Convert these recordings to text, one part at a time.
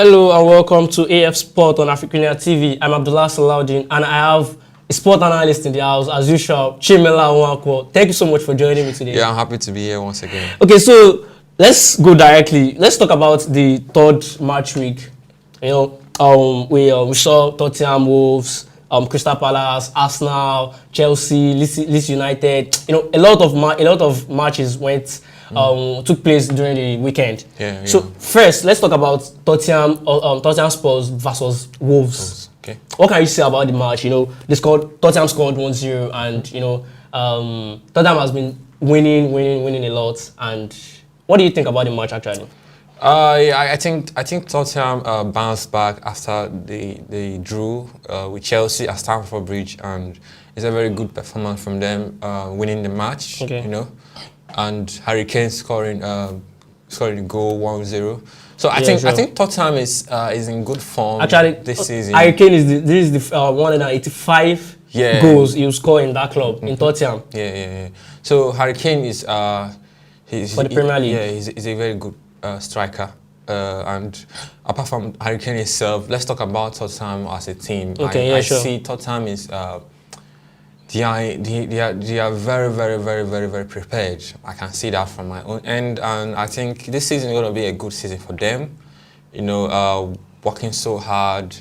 Hello and welcome to AF Sport on AFRICUNIA TV. I'm Abdullah Salahuddin and I have a sport analyst in the house, as usual, Chimela Nwankwo. Thank you so much for joining me today. Yeah, I'm happy to be here once again. Okay, so let's go directly. Let's talk about the third match week. You know, we saw Tottenham, Wolves, Crystal Palace, Arsenal, Chelsea, Leeds United. You know, a lot of matches took place during the weekend. Yeah. So first, let's talk about Tottenham Spurs versus Wolves. Okay. What can you say about the match? You know, Tottenham scored 1-0, and you know, Tottenham has been winning a lot. And what do you think about the match actually? I think Tottenham bounced back after they drew with Chelsea at Stamford Bridge, and it's a very good performance from them, winning the match. Okay. You know, and Harry Kane scoring the goal 1-0. So I think Tottenham is in good form actually this season. Harry Kane is the 185 goals he'll score in that club in Tottenham. Yeah. So Harry Kane is he's for the Premier League. Yeah, he's a very good striker. And apart from Harry Kane himself, let's talk about Tottenham as a team. Okay, I see Tottenham is they are very prepared. I can see that from my own end, and I think this season is going to be a good season for them. You know, working so hard,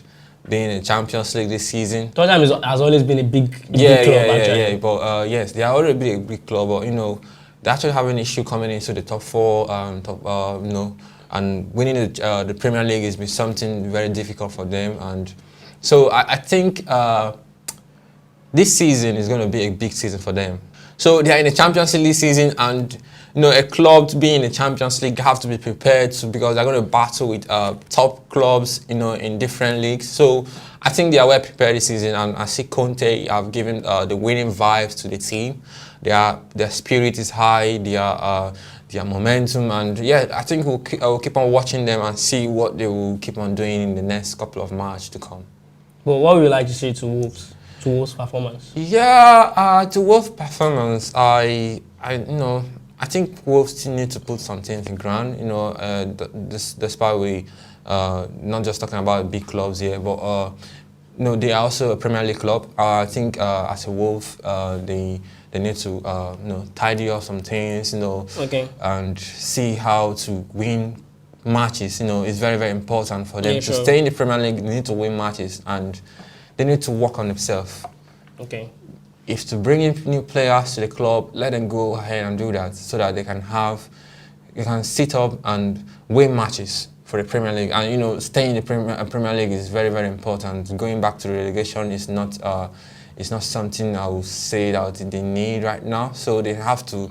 being in Champions League this season. Tottenham has always been a big club. Yeah. But yes, they are already been a big club. But you know, they actually have an issue coming into the top four. You know, and winning the Premier League has been something very difficult for them. And so I think this season is going to be a big season for them. So they are in the Champions League season, and you know, a club to be in the Champions League have to be prepared because they're going to battle with top clubs, you know, in different leagues. So I think they are well prepared this season, and I see Conte have given the winning vibes to the team. Their spirit is high, their momentum, and yeah, I think we'll keep on watching them and see what they will keep on doing in the next couple of matches to come. But what would you like to say to Wolves? To Wolves' performance? Yeah, to Wolves' performance, I think Wolves still need to put some things in ground. You know, despite we not just talking about big clubs here, but you know, they are also a Premier League club. I think as a Wolf, they need to you know, tidy up some things, you know, and see how to win matches. You know, it's very important for them to stay in the Premier League. They need to win matches, and they need to work on themselves. Okay. If to bring in new players to the club, let them go ahead and do that, so that they can sit up and win matches for the Premier League. And you know, staying in the Premier League is very important. Going back to the relegation is not something I would say that they need right now. So they have to, you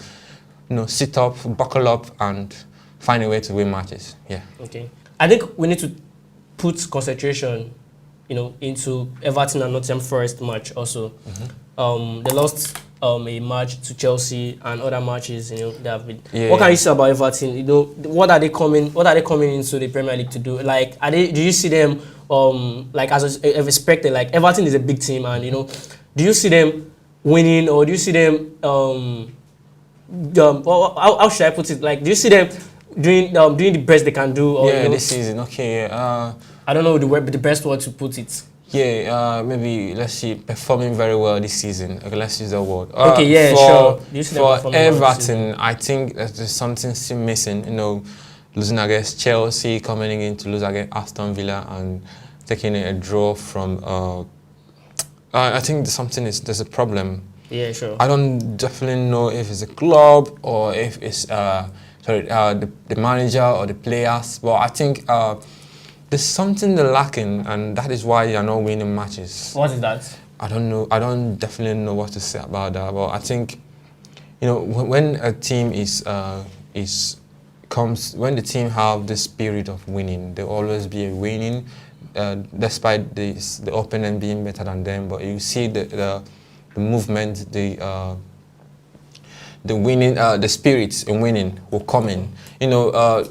know, sit up, buckle up, and find a way to win matches. Yeah. Okay. I think we need to put concentration, you know, into Everton and Nottingham Forest match also. They lost a match to Chelsea and other matches. You know, they have been. Yeah, what can you say about Everton? You know, what are they coming into the Premier League to do? Like, do you see them like as expected? Like, Everton is a big team, and you know, do you see them winning, or do you see them how should I put it? Like, do you see them doing the best they can do? Or, yeah, you know, this season. Okay. I don't know the best word to put it. Yeah, maybe let's see, performing very well this season. Okay, let's use that word. Okay, yeah, sure. For Everton, I think there's something still missing. You know, losing against Chelsea, coming in to lose against Aston Villa, and taking a draw from. I think there's a problem. Yeah, sure. I don't definitely know if it's a club or if it's the manager or the players, but I think. There's something they're lacking, and that is why they are not winning matches. What is that? I don't know. I don't definitely know what to say about that. But I think, you know, when a team when the team have the spirit of winning, there will always be a winning, despite the opponent being better than them. But you see the movement, the winning, the spirits in winning will come in. You know,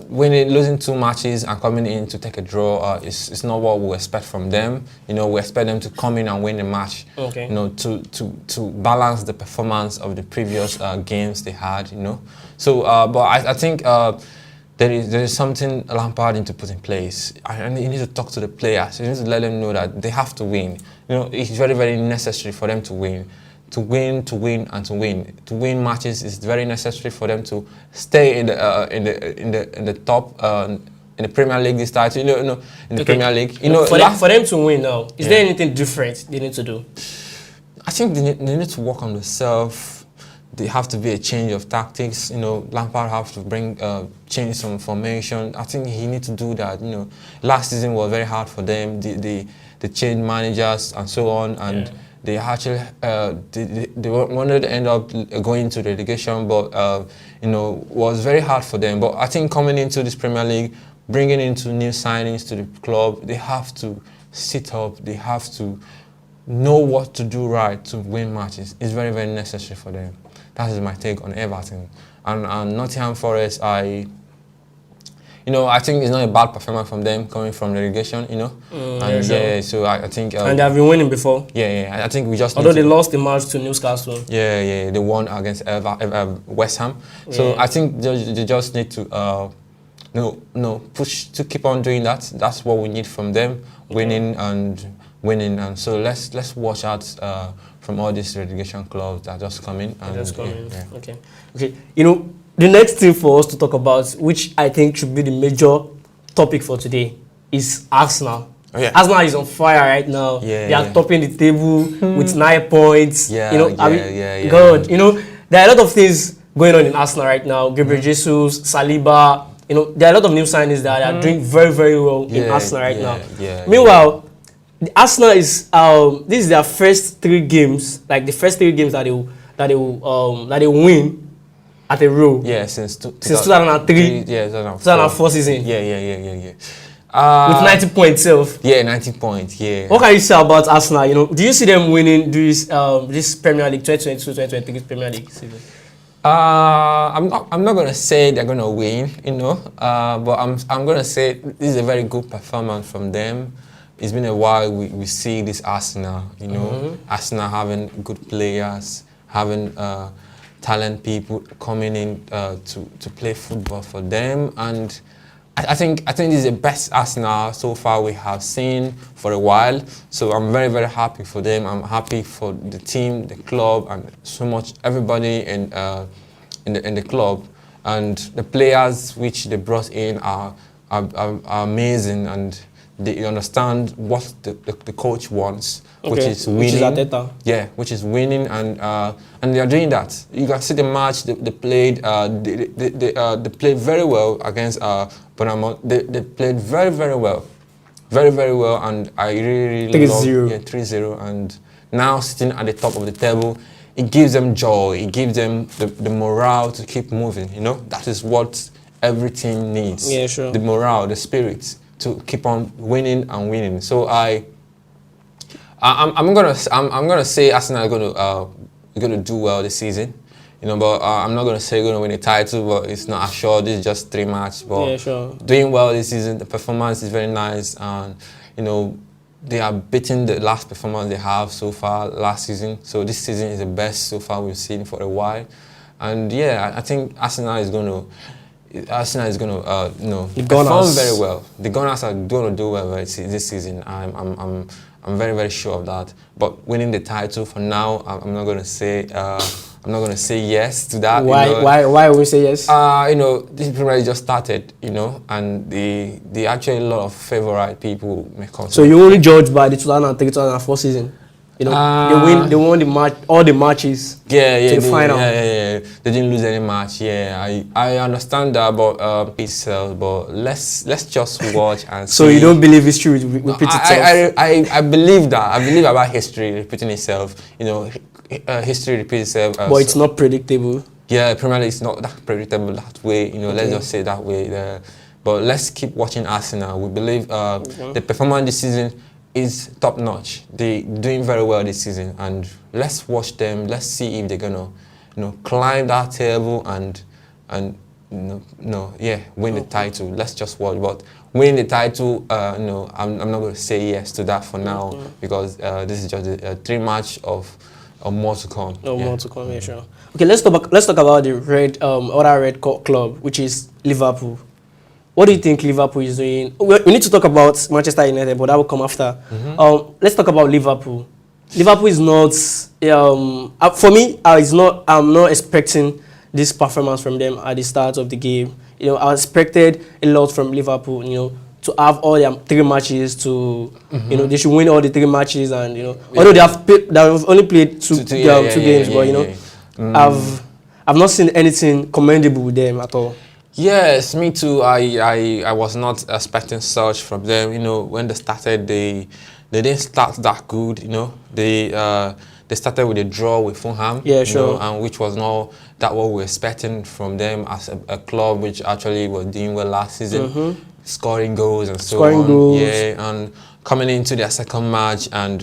losing 2 matches and coming in to take a draw is not what we expect from them. You know, we expect them to come in and win the match. Okay. You know, to balance the performance of the previous games they had. You know, so but I think there is something Lampard need to put in place. And he needs to talk to the players. He needs to let them know that they have to win. You know, it's very, very necessary for them to win. To win, to win, and to win. To win matches is very necessary for them to stay in the top in the Premier League this title. You know, in the Premier League. You know, for them to win now, is there anything different they need to do? I think they need to work on themselves. They have to be a change of tactics. You know, Lampard have to bring change some formation. I think he needs to do that. You know, last season was very hard for them. They changed managers and so on, and they actually they wanted to end up going to relegation, but you know, was very hard for them. But I think coming into this Premier League, bringing into new signings to the club, they have to sit up. They have to know what to do right to win matches. It's very, very necessary for them. That is my take on Everton. And Nottingham Forest, I think it's not a bad performance from them coming from relegation, you know. So I think... and they have been winning before. I think we just... Although they lost the match to Newcastle. They won against West Ham. So I think they just need to push to keep on doing that. That's what we need from them, winning. And so let's watch out from all these relegation clubs that are just coming. Okay. You know, the next thing for us to talk about, which I think should be the major topic for today, is Arsenal. Arsenal is on fire right now. They are topping the table with 9 points. God, you know, there are a lot of things going on in Arsenal right now. Gabriel Jesus, Saliba, you know, there are a lot of new signings that are doing very, very well in Arsenal right now. Meanwhile, the Arsenal is this is their first 3 games, like the first 3 games that they will win at a row. Since 2003. 2004 season. With 90 points itself. 90 points. What can you say about Arsenal? You know, do you see them winning this Premier League 2022-2023 Premier League season? I'm not gonna say they're gonna win, you know, but I'm gonna say this is a very good performance from them. It's been a while we see this Arsenal, you know, Arsenal having good players, having talent people coming in to play football for them, and I think this is the best Arsenal so far we have seen for a while. So I'm very, very happy for them. I'm happy for the team, the club, and so much everybody in the club, and the players which they brought in are amazing, and they understand what the coach wants, which is winning. Which is winning, and they are doing that. You can see the match they played. They played very well against Bournemouth. They played very, very well, and I really 3-0. 3-0, and now sitting at the top of the table, it gives them joy. It gives them the morale to keep moving. You know, that is what every team needs. The morale, the spirit to keep on winning and winning. So I'm gonna say Arsenal are gonna do well this season, you know. But I'm not gonna say gonna win a title. But it's not assured. This is just 3 matches. But doing well this season. The performance is very nice, and you know they are beating the last performance they have so far last season. So this season is the best so far we've seen for a while, and I think Arsenal is going to perform very well. The Gunners are going to do well this season. I'm very, very sure of that. But winning the title for now, I'm not going to say yes to that. Why? You know? Why we say yes? You know, this Premier League just started, you know, and the actually a lot of favorite people may come. So you only judge by the 2003-2004 season. You know, they won the match, all the matches. To the final. They didn't lose any match. I understand that about itself, but let's just watch and see. So you don't believe history repeat itself? I believe that. I believe about history repeating itself. You know, history repeats itself. But it's not predictable. Premier League is not that predictable that way. You know, let's just say that way. But let's keep watching Arsenal. We believe the performance this season is top notch. They're doing very well this season, and let's watch them. Let's see if they're gonna, you know, climb that table and win the title. Let's just watch. But winning the title, no, I'm not gonna say yes to that for now because this is just a 3 match of more to come. More to come, sure. Okay, let's talk about the other red club, which is Liverpool. what do you think Liverpool is doing? We need to talk about Manchester United, but that will come after. Let's talk about Liverpool. Liverpool is not, for me, I'm not expecting this performance from them at the start of the game. I expected a lot from Liverpool, to have all their 3 matches, they should win all the 3 matches, and, although they've only played two games, but, I've not seen anything commendable with them at all. Yes, me too. I was not expecting such from them. When they started, they didn't start that good. They started with a draw with Fulham. Yeah, sure. And which was not that what we were expecting from them as a club, which actually was doing well last season, scoring goals and so on. Yeah, and coming into their second match and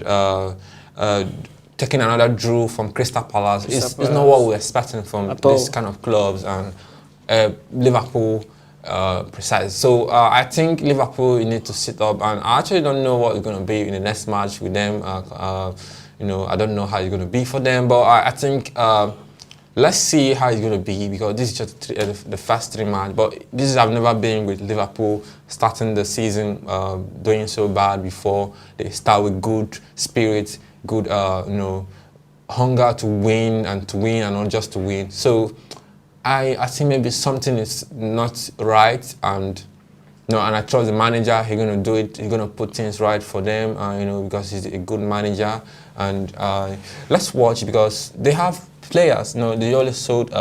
taking another draw from Crystal Palace. It's not what we were expecting from this kind of clubs, and Liverpool precise. So I think Liverpool need to sit up, and I actually don't know what it's going to be in the next match with them. I don't know how it's going to be for them, but I think let's see how it's going to be, because this is just the first 3 matches. But this is, I've never been with Liverpool starting the season doing so bad before. They start with good spirit, good hunger to win and not just to win. So I think maybe something is not right, and I trust the manager. He's gonna do it. He's gonna put things right for them, because he's a good manager. And let's watch, because they have players. They only sold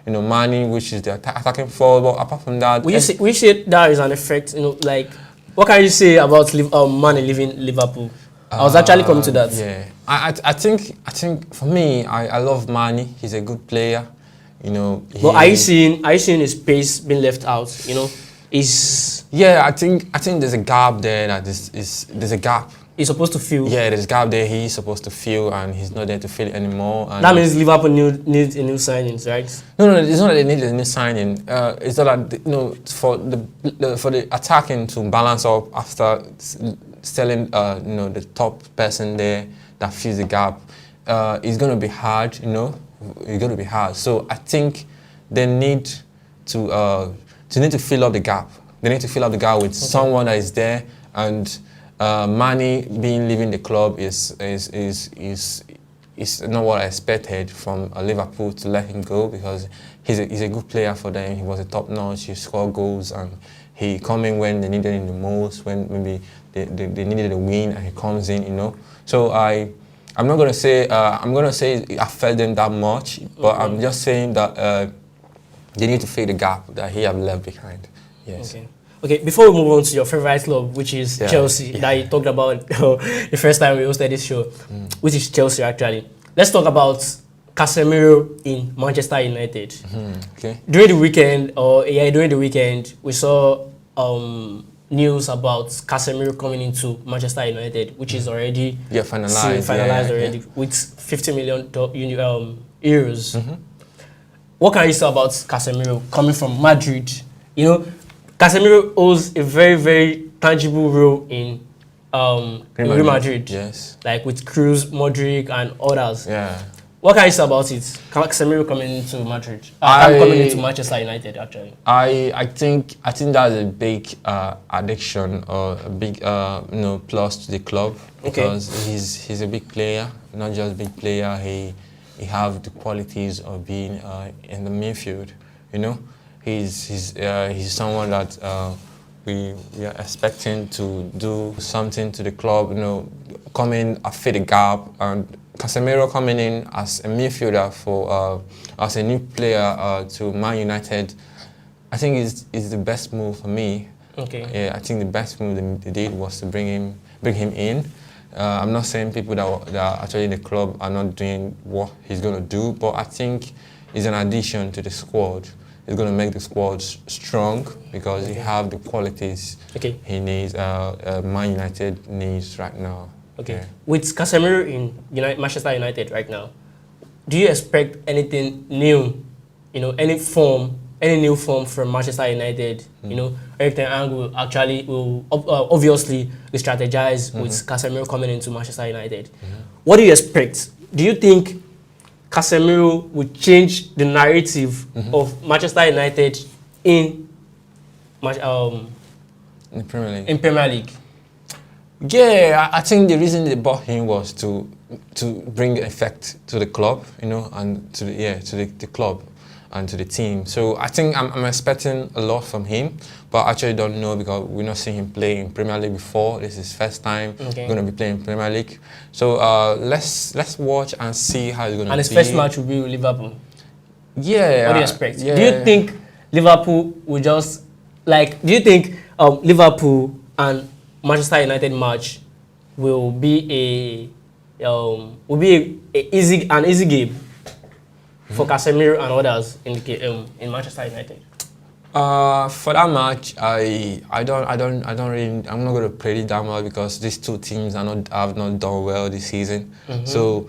Mane, which is their attacking forward. But apart from that, we say that is an effect. Like, what can you say about Mane leaving Liverpool? I was actually coming to that. Yeah, I think for me, I love Mane. He's a good player. But are you seeing his pace being left out? Yeah, I think there's a gap there. There's a gap. He's supposed to fill. Yeah, there's a gap there. He's supposed to fill, and he's not there to fill it anymore. And that means Liverpool needs a new signing, right? No, it's not that they need a new signing. It's not that for the attacking to balance up after selling the top person there that fills the gap. It's gonna be hard. It's going to be hard. So I think they need to fill up the gap. They need to fill up the gap with someone that is there, and Mane leaving the club is not what I expected from Liverpool to let him go, because he's a good player for them. He was a top notch. He scored goals, and he come in when they needed him the most, when maybe they needed a win, and he comes in. So I'm not going to say it affected them that much, but I'm just saying that they need to fill the gap that he have left behind. Yes. Okay. Before we move on to your favorite club, which is Chelsea, that you talked about the first time we hosted this show, which is Chelsea actually. Let's talk about Casemiro in Manchester United. Okay. During the weekend, we saw news about Casemiro coming into Manchester United, which is already finalized already with 50 million euros. What can you say about Casemiro coming from Madrid? Casemiro owes a very, very tangible role in Real Madrid. Yes. Like with Cruz, Modric, and others. Yeah. What can you say about it? Casemiro coming into Madrid, coming into Manchester United actually. I think that's a big addiction, or a big plus to the club, because he's a big player, not just a big player. He have the qualities of being in the midfield. He's someone that we are expecting to do something to the club. Come in, fill the gap, and Casemiro coming in as a midfielder as a new player to Man United, I think is the best move for me. Okay. Yeah, I think the best move they did was to bring him in. I'm not saying people that are actually in the club are not doing what he's going to do, but I think it's an addition to the squad. It's going to make the squad strong, because he have the qualities he needs. Man United needs right now. Okay. Yeah. With Casemiro in Manchester United right now, do you expect anything new? Any new form from Manchester United? Erik ten Hag will obviously strategize with Casemiro coming into Manchester United. What do you expect? Do you think Casemiro will change the narrative of Manchester United in in the Premier League. in Premier League? Yeah, I think the reason they bought him was to bring effect to the club, you know, and to the club and to the team. So I think I'm expecting a lot from him, but I actually don't know because we're not seeing him play in Premier League before. This is his first time going to be playing Premier League. So let's watch and see how he's going to be. And his first match will be with Liverpool. Yeah. What do you expect? Yeah. Do you think Liverpool will just do you think Liverpool and Manchester United match will be an easy game for Casemiro and others in Manchester United? For that match, I don't really, I'm not going to predict that much because these two teams have not done well this season. So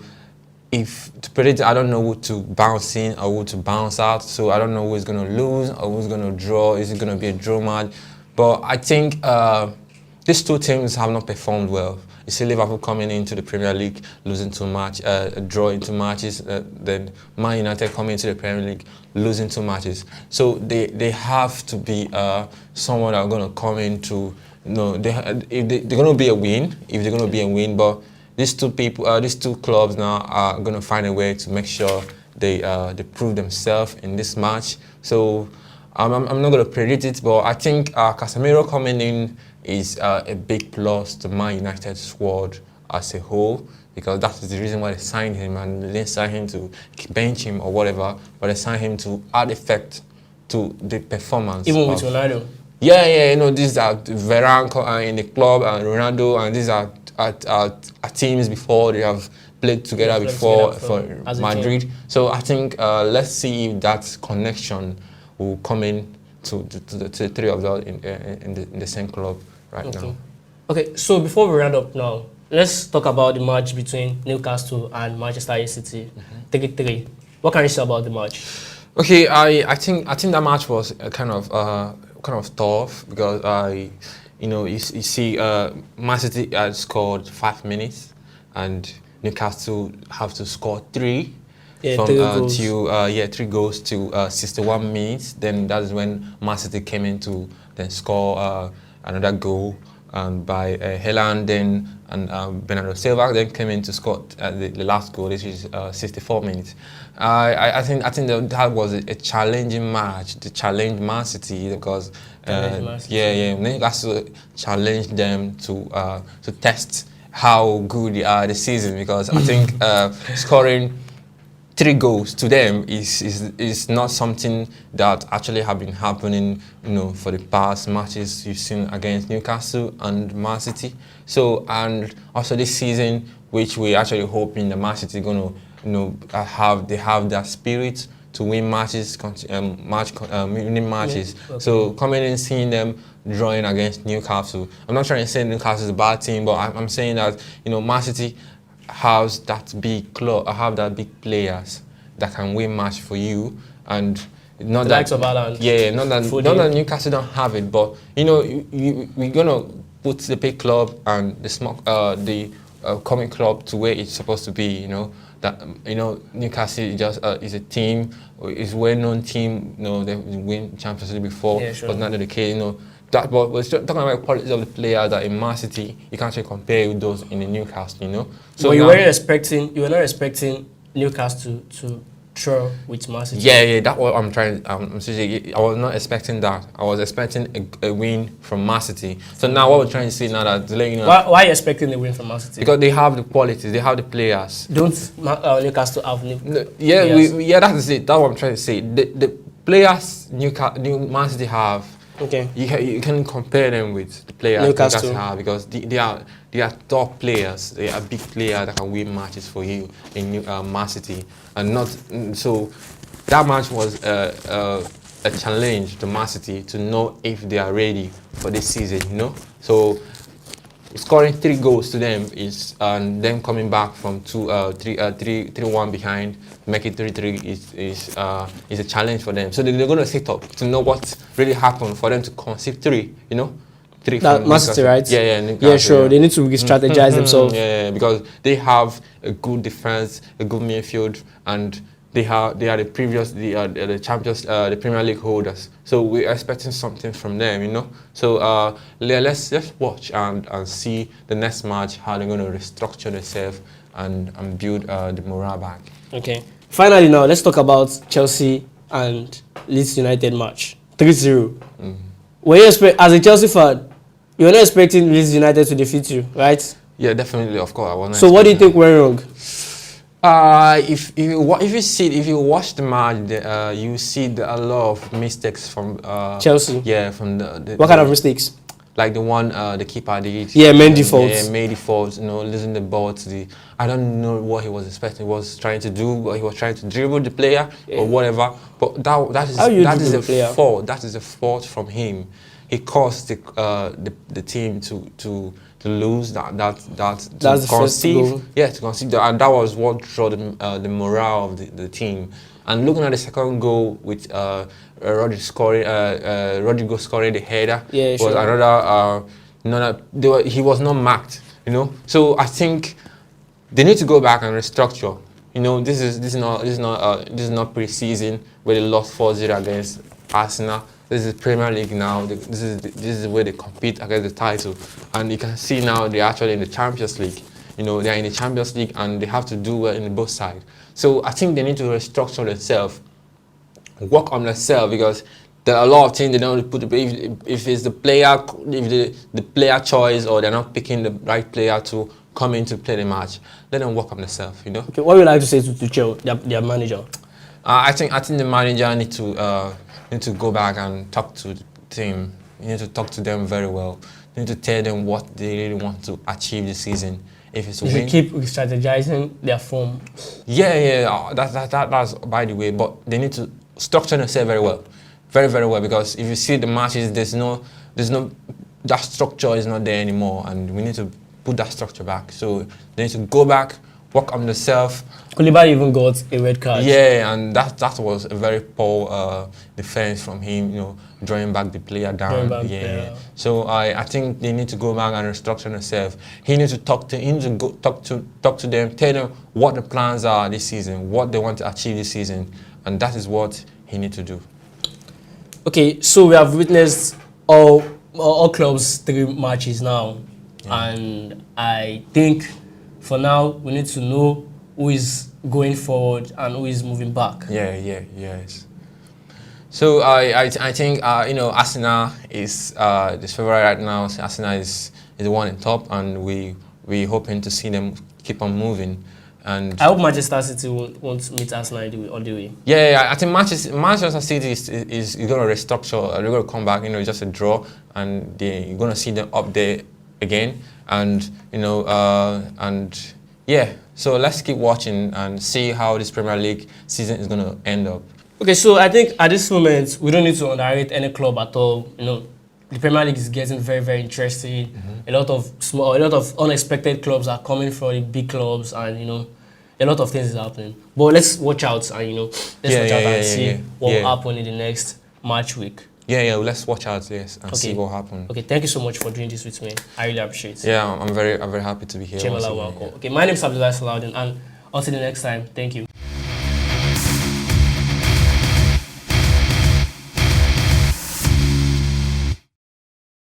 if to predict, I don't know who to bounce in or who to bounce out. So I don't know who is going to lose or who's going to draw. Is it going to be a draw match? But I think these two teams have not performed well. You see Liverpool coming into the Premier League, losing two matches, drawing two matches. Then Man United coming into the Premier League, losing two matches. So they have to be someone that are going to come into, you know, they're going to be a win. If they're going to be a win, but these two clubs now are going to find a way to make sure they prove themselves in this match. So I'm not going to predict it, but I think Casemiro coming in is a big plus to Man United squad as a whole, because that is the reason why they signed him, and they didn't sign him to bench him or whatever, but they signed him to add effect to the performance. Even with Ronaldo? Yeah, you know, these are Varane in the club and Ronaldo, and these are teams before they have played together before for Madrid. So I think let's see if that connection will come in to the three of them in the same club now. Okay, so before we round up now, let's talk about the match between Newcastle and Manchester City. 3-3. What can you say about the match? Okay, I think that match was kind of tough because you see Man City had scored 5 minutes and Newcastle have to score 3. Yeah, from 3 goals to 61 minutes. Then that is when Man City came in to then score another goal by Haaland, then and Bernardo Silva then came in to score the last goal. This is 64 minutes. I think that was a challenging match. The challenge Man City because Newcastle challenged them to test how good they are this season, because I think scoring 3 goals to them is not something that actually have been happening, you know, for the past matches you've seen against Newcastle and Man City. So, and also this season, which we actually hoping the Man City gonna, you know, have that spirit to win matches, winning matches. Yeah, okay. So coming in, seeing them drawing against Newcastle. I'm not trying to say Newcastle is a bad team, but I'm saying that, you know, Man City has that big club, have that big players that can win match for you, and not the that likes of Haaland. Yeah, not that Newcastle don't have it, but you know, we're gonna put the big club and the small, the coming club to where it's supposed to be. You know that Newcastle is just is a team, is a well-known team. You know, they win Champions League before, but not the case. You know. But we're talking about the quality of the players that in Man City you can't actually compare with those in the Newcastle, you know. So you were not expecting Newcastle to draw with Man City. Yeah, that's what I'm trying. I was not expecting that. I was expecting a win from Man City. So now what we're trying to say now that why are you expecting a win from Man City? Because they have the quality, they have the players. Don't Newcastle have players? That's it. That's what I'm trying to say. The players Man City have. Okay. You can compare them with the players Newcastle have, because they are top players. They are big players that can win matches for you in Man City, and not so. That match was a challenge to Man City to know if they are ready for this season. You know, so scoring 3 goals to them is and them coming back from 3-1 behind, make it 3-3 is a challenge for them. So they're going to sit up to know what really happened for them to concede 3. You know, 3 that Man City, right? Yeah, sure. Yeah. They need to re-strategize themselves. Yeah, because they have a good defense, a good midfield, and they are the previous the champions, the Premier League holders. So we're expecting something from them, you know. So let's watch and see the next match, how they're going to restructure themselves and build the morale back. Okay. Finally, now let's talk about Chelsea and Leeds United match 3-0. Were you as a Chelsea fan, you were not expecting Leeds United to defeat you, right? Yeah, definitely, of course. I wasn't. So what do you think went wrong? If you watch the match, you see a lot of mistakes from Chelsea. Yeah, from What kind of mistakes? Like the one the keeper did. Yeah, Mendy faults. Yeah, Mendy faults. You know, losing the ball to the. I don't know what he was expecting. He was trying to do, but he was trying to dribble the player or whatever. But that is a fault. That is a fault from him. He caused the team to lose that's the first goal. Yeah, to concede, and that was what showed the morale of the team. And looking at the second goal with Rodrigo scoring the header, was another. He was not marked, you know. So I think they need to go back and restructure. You know, this is not pre-season where they lost 4-0 against Arsenal. This is Premier League now. This is where they compete against the title, and you can see now they're actually in the Champions League. You know, they're in the Champions League and they have to do well in both sides. So I think they need to restructure themselves, work on themselves, because there are a lot of things they don't put. If it's the player, if the player choice, or they're not picking the right player to come in to play the match, let them work on themselves. You know. Okay, what would you like to say to Tuchel, their manager? I think the manager need to go back and talk to the team. You need to talk to them very well. You need to tell them what they really want to achieve this season. If it's a win, keep strategizing their form. Yeah. That's by the way. But they need to structure themselves very well, very well. Because if you see the matches, there's no that structure is not there anymore, and we need to put that structure back. So they need to go back, work on themselves. Koulibaly even got a red card. Yeah, and that was a very poor defense from him. You know, drawing back the player down. Yeah. So I think they need to go back and restructure themselves. He needs to talk to them, tell them what the plans are this season, what they want to achieve this season, and that is what he needs to do. Okay, so we have witnessed all clubs 3 matches now, and I think for now we need to know who is going forward and who is moving back. Yes. So I think you know, Arsenal is the favorite right now. Arsenal is the one in top, and we hoping to see them keep on moving. And I hope Manchester City won't meet Arsenal all the way. Yeah. I think Manchester City is going to restructure. They're going to come back. You know, just a draw, and you're going to see them up there again. And you know, yeah. So let's keep watching and see how this Premier League season is going to end up. Okay, so I think at this moment we don't need to underrate any club at all. You know, the Premier League is getting very interesting. A lot of unexpected clubs are coming from the big clubs, and you know, a lot of things is happening. But let's watch out, and you know, see what will happen in the next match week. Yeah. Let's watch out, yes, and see what happens. Okay, thank you so much for doing this with me. I really appreciate it. Yeah, I'm very happy to be here. Welcome. Okay, my name is Abdullah Salahuddin, and until the next time, thank you.